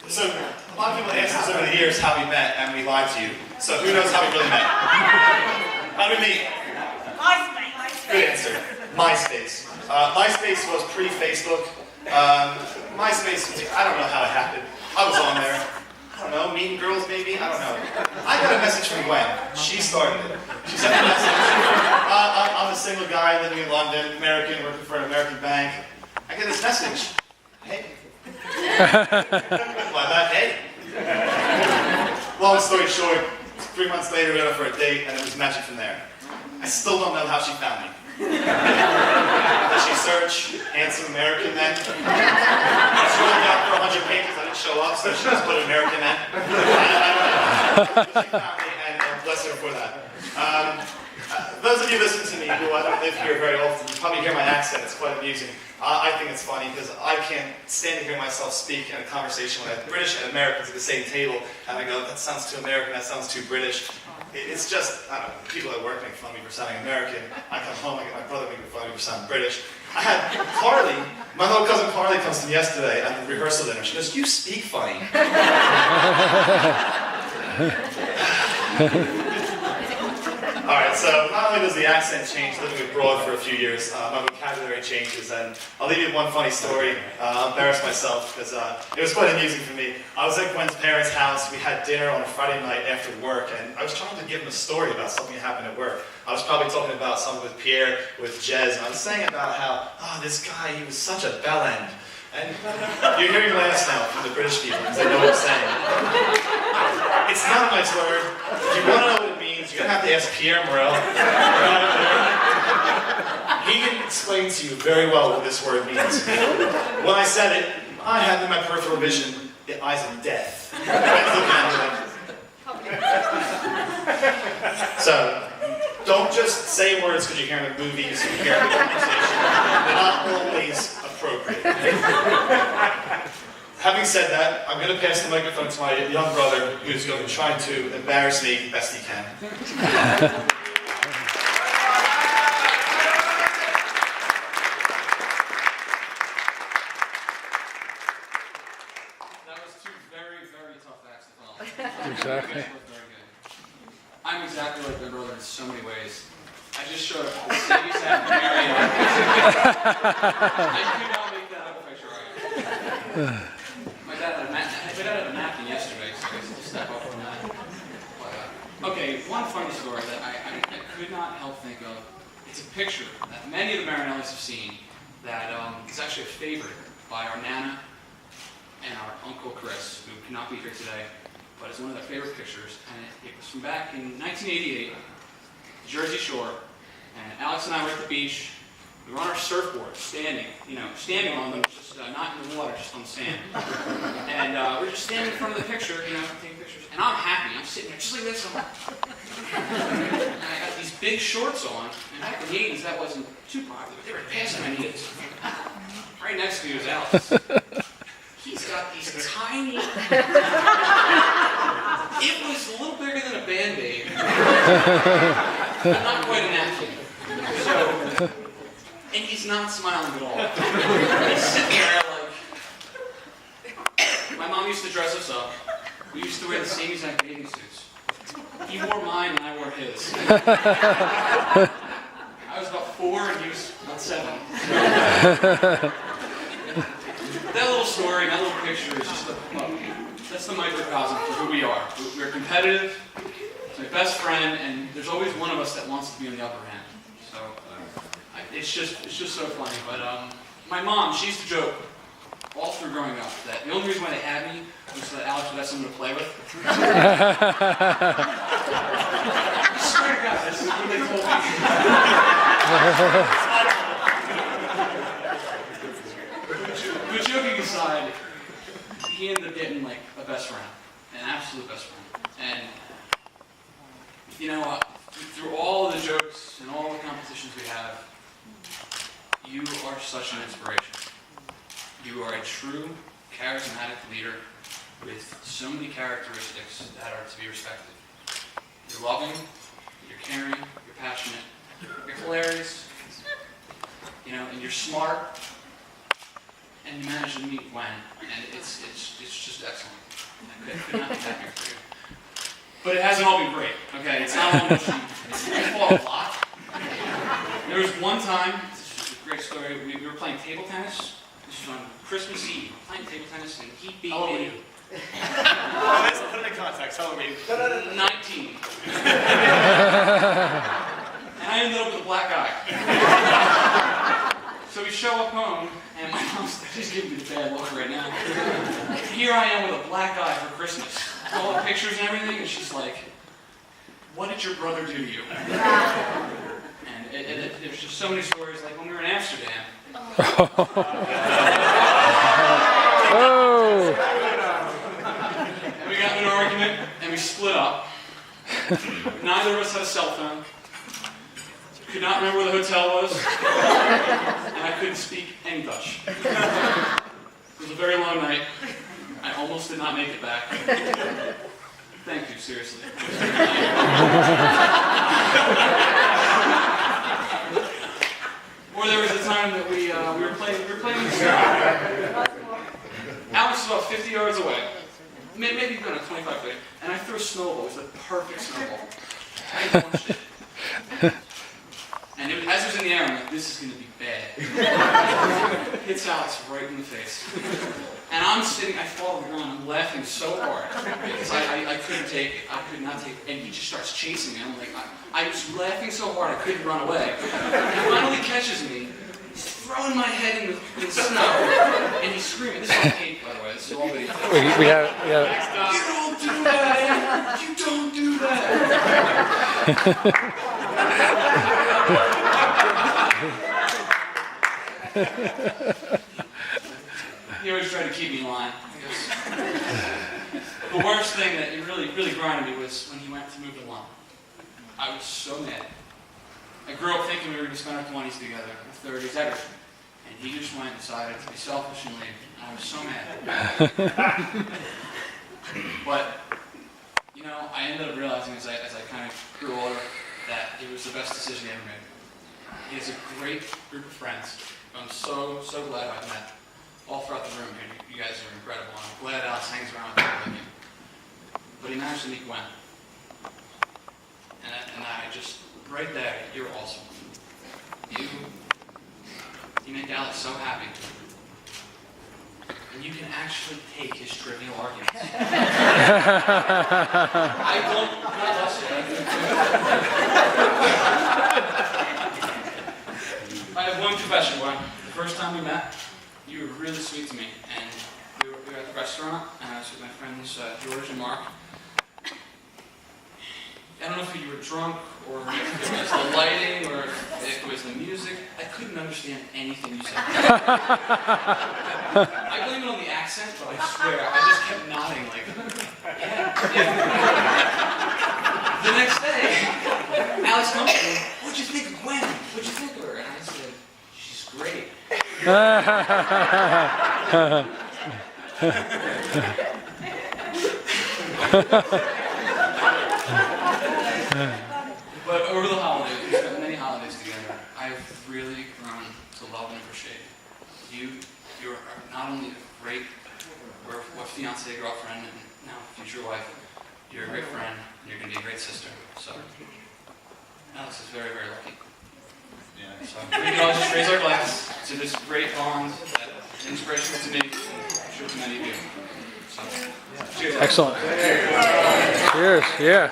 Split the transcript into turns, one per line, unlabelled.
So, a lot of people asked us over the years how we met, and we lied to you. So, who knows how we really met? How did we meet?
MySpace.
Good answer. MySpace. MySpace was pre-Facebook. MySpace, I don't know how it happened. I was on there. I don't know, meeting girls maybe? I don't know. I got a message from Gwen. She started it. She sent me a message. I'm a single guy living in London, American, working for an American bank. I get this message. Hey. Why that? Hey. Long story short, 3 months later we went out for a date and it was magic from there. I still don't know how she found me. Did she search handsome American men? She went out for 100 pages, I didn't show up, so she just put American men. I don't know. She found me and bless her for that. Those of you listening to me who I don't live here very often, you probably hear my accent, it's quite amusing. I think it's funny because I can't stand to hear myself speak in a conversation with British and Americans at the same table, and I go, that sounds too American, that sounds too British. It's just, I don't know, people at work make fun of me for sounding American. I come home, I get my brother making fun of me for sounding British. I had Carly, my little cousin Carly comes to me yesterday at the rehearsal dinner. She goes, you speak funny. Alright, so not only does the accent change living abroad for a few years, my vocabulary changes, and I'll leave you with one funny story. I'll embarrass myself because it was quite amusing for me. I was at Gwen's parents' house. We had dinner on a Friday night after work, and I was trying to give them a story about something that happened at work. I was probably talking about something with Pierre, with Jez, and I was saying about how, this guy, he was such a bellend. And you're hearing laughs now from the British people because they know what I'm saying. It's not a nice word. If you want to know what it means, you're going to have to ask Pierre Morel. He can explain to you very well what this word means. When I said it, I had in my peripheral vision the eyes of death. So, don't just say words because you're hearing the movies, you're hearing the conversation. They're not always appropriate. Having said that, I'm going to pass the microphone to my young brother who's going to try to embarrass me best he can.
That was two very, very tough acts to follow.
Exactly.
I'm exactly like my brother in so many ways. I just showed up at the city Saturday area. I could not make that up if I tried. My dad had a napkin yesterday, so I guess I'll step up from that. But, okay, one funny story that I could not help think of. It's a picture that many of the Marinellis have seen that is actually a favorite by our Nana and our Uncle Chris, who cannot be here today, but it's one of their favorite pictures, and it was from back in 1988, Jersey Shore, and Alex and I were at the beach. We were on our surfboard, standing on them, just not in the water, just on the sand. And we're just standing in front of the picture, taking pictures. And I'm happy. I'm sitting there just like this. And I got these big shorts on, and back in the 80s, that wasn't too popular. They were past my knees. Right next to me was Alex. He's got these tiny... It was a little bigger than a Band-Aid. But not quite a napkin. So, and he's not smiling at all. He's sitting there like... My mom used to dress us up. We used to wear the same exact bathing suits. He wore mine and I wore his. I was about 4 and he was about 7. That little story, that little picture is just that's the microcosm for who we are. We're competitive, it's my best friend, and there's always one of us that wants to be on the upper end. So, it's just so funny. But my mom, she used to joke all through growing up that the only reason why they had me was so that Alex would have someone to play with. I swear to God, this is what they told me. But joking aside, he ended up getting like a best friend, an absolute best friend. And through all of the jokes and all the competitions we have, you are such an inspiration. You are a true, charismatic leader with so many characteristics that are to be respected. You're loving, you're caring, you're passionate, you're hilarious, and you're smart. And you managed to meet Gwen, and it's just excellent. could not be happier for you. But it hasn't all been great, okay? It's not all mushy. I fought a lot. There was one time, this is a great story, we were playing table tennis. This was on Christmas Eve. Playing table tennis, and he beat
How old were
me.
you? Let's put it in context. How old were you?
19. And I ended up with a black eye. So we show up home, and my mom's just giving me the bad look right now. Here I am with a black eye for Christmas. All the pictures and everything, and she's like, "What did your brother do to you?" And there's just so many stories, like when we were in Amsterdam.
Oh!
And we got in an argument, and we split up. Neither of us had a cell phone. Could not remember where the hotel was. And I couldn't speak any Dutch. It was a very long night. I almost did not make it back. Thank you, seriously. Or there was a time that we were playing in the Alex was about 50 yards away. Maybe 25 feet. And I threw a snowball. It was the perfect snowball. I launched it. And as it was in the air, I'm like, this is going to be bad. Hits Alex right in the face. And I'm sitting, I fall on the ground, I'm laughing so hard. Because I couldn't take it. I could not take it. And he just starts chasing me. I'm like, I was laughing so hard I couldn't run away. He finally catches me. He's throwing my head in the snow. And he's screaming. This is on tape, by the way. This is all video.
We have.
You don't do that! You don't do that! He always tried to keep me in line. The worst thing that it really grinded me was when he went to move to London. I was so mad. I grew up thinking we were going to spend our 20s together, our 30s, everything. And he just went and decided to be selfish and leave. And I was so mad. But, you know, I ended up realizing as I kind of grew older that it was the best decision he ever made. He has a great group of friends. I'm so glad I've met all throughout the room here. You guys are incredible. I'm glad Alex hangs around with people like you. But he managed to meet Gwen. And I just, right there, you're awesome. You make Alex so happy. And you can actually take his trivial arguments. I don't, God bless you. I have one confession, Gwen. The first time we met, you were really sweet to me, and we were at the restaurant, and I was with my friends George and Mark. I don't know if you were drunk, or if it was the lighting, or if it was the music. I couldn't understand anything you said. I blame it on the accent, but I swear, I just kept nodding like, yeah. The next day, Alex comes to me, "What'd you think of Gwen? What'd you think of her?" And I said, "She's great." But over the holidays, we spent many holidays together, I've really grown to love and appreciate you. You're not only a great fiance, girlfriend, and now future wife, you're a great friend, and you're going to be a great sister. So, Alex is very, very lucky. Yeah. So, we can all just raise our glass to this great bond that is inspirational to me, and I'm sure to many of you. So, cheers.
Excellent. Cheers. Yeah.